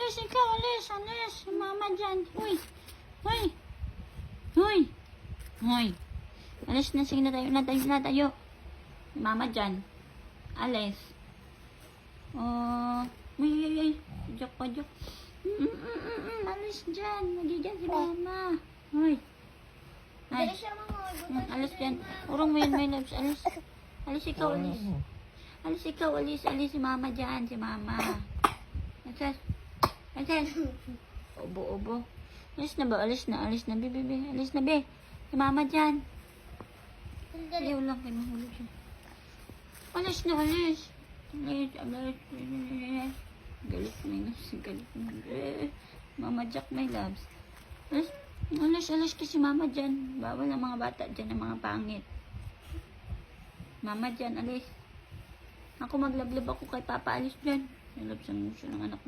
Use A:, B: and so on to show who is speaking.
A: alis ikaw, alis, alis. Si mama dyan. Uy, uy, uy, uy. Alis na, sige na tayo, na tayo. Si mama dyan. Alis. Oh, uy. Joke pa, joke. Alis dyan. Nagigyan si mama. Uy. Ay. Alis dyan. Urong mo yun, my loves. Alis. Alis ikaw, alis. Alis ikaw, alis. Alis si mama dyan. Si mama. Alis. Alis. Obo. Alis na ba? Alis na. Alis na, be. Alis na, be. Si mama dyan. Ayaw lang kayo mahulog siya. Alis na, alis. Alis. Galit na yun. Galit na. Mama Jack, my loves. Alis kasi mama dyan. Bawal ang mga bata dyan, ang mga pangit. Mama dyan, alis. Ako maglablab ako kay Papa, alis dyan. Nalabsan mo siya ng anak.